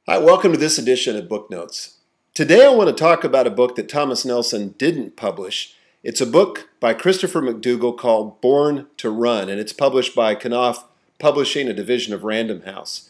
Hi, welcome to this edition of Book Notes. Today I want to talk about a book that Thomas Nelson didn't publish. It's a book by Christopher McDougall called Born to Run, and it's published by Knopf Publishing, a division of Random House.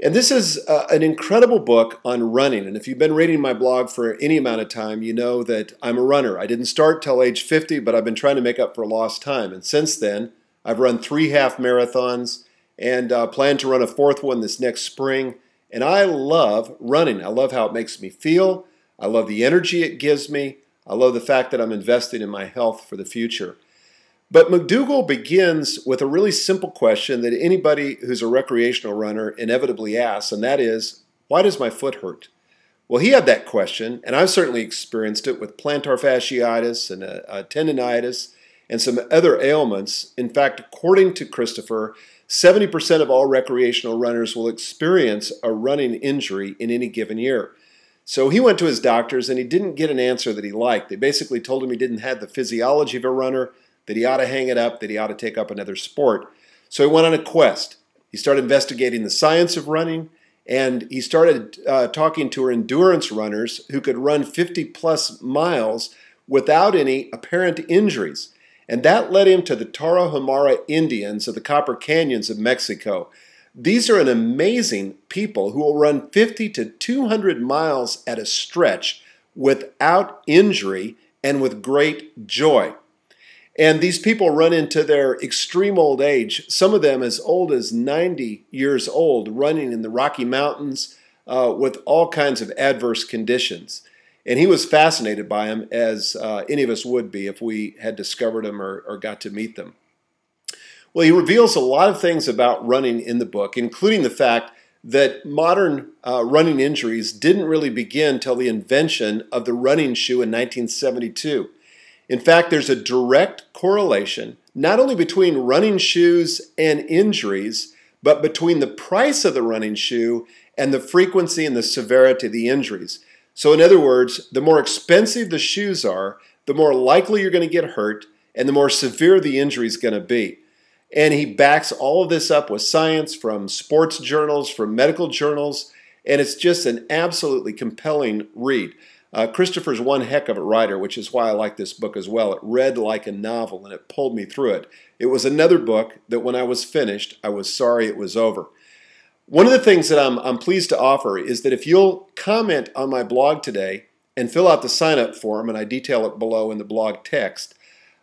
And this is an incredible book on running, and if you've been reading my blog for any amount of time, you know that I'm a runner. I didn't start till age 50, but I've been trying to make up for lost time, and since then I've run 3 half marathons and plan to run a 4th one this next spring. And I love running. I love how it makes me feel. I love the energy it gives me. I love the fact that I'm investing in my health for the future. But McDougall begins with a really simple question that anybody who's a recreational runner inevitably asks, and that is, why does my foot hurt? Well, he had that question, and I've certainly experienced it with plantar fasciitis and tendinitis and some other ailments. In fact, according to Christopher, 70% of all recreational runners will experience a running injury in any given year. So he went to his doctors and he didn't get an answer that he liked. They basically told him he didn't have the physiology of a runner, that he ought to hang it up, that he ought to take up another sport. So he went on a quest. He started investigating the science of running, and he started talking to endurance runners who could run 50-plus miles without any apparent injuries. And that led him to the Tarahumara Indians of the Copper Canyons of Mexico. These are an amazing people who will run 50 to 200 miles at a stretch without injury and with great joy. And these people run into their extreme old age, some of them as old as 90 years old, running in the Rocky Mountains with all kinds of adverse conditions. And he was fascinated by them, as any of us would be if we had discovered them or got to meet them. Well, he reveals a lot of things about running in the book, including the fact that modern running injuries didn't really begin till the invention of the running shoe in 1972. In fact, there's a direct correlation not only between running shoes and injuries, but between the price of the running shoe and the frequency and the severity of the injuries. So in other words, the more expensive the shoes are, the more likely you're going to get hurt and the more severe the injury is going to be. And he backs all of this up with science from sports journals, from medical journals, and it's just an absolutely compelling read. Christopher's one heck of a writer, which is why I like this book as well. It read like a novel and it pulled me through it. It was another book that when I was finished, I was sorry it was over. One of the things that I'm pleased to offer is that if you'll comment on my blog today and fill out the sign-up form, and I detail it below in the blog text,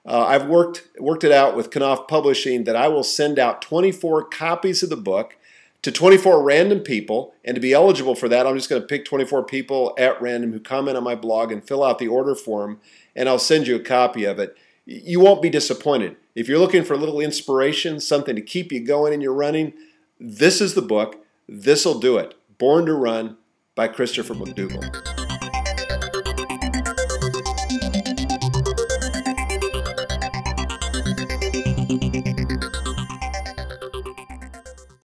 I've worked it out with Knopf Publishing that I will send out 24 copies of the book to 24 random people, and to be eligible for that, I'm just going to pick 24 people at random who comment on my blog and fill out the order form, and I'll send you a copy of it. You won't be disappointed. If you're looking for a little inspiration, something to keep you going in your running, this is the book. This'll do it. Born to Run by Christopher McDougall.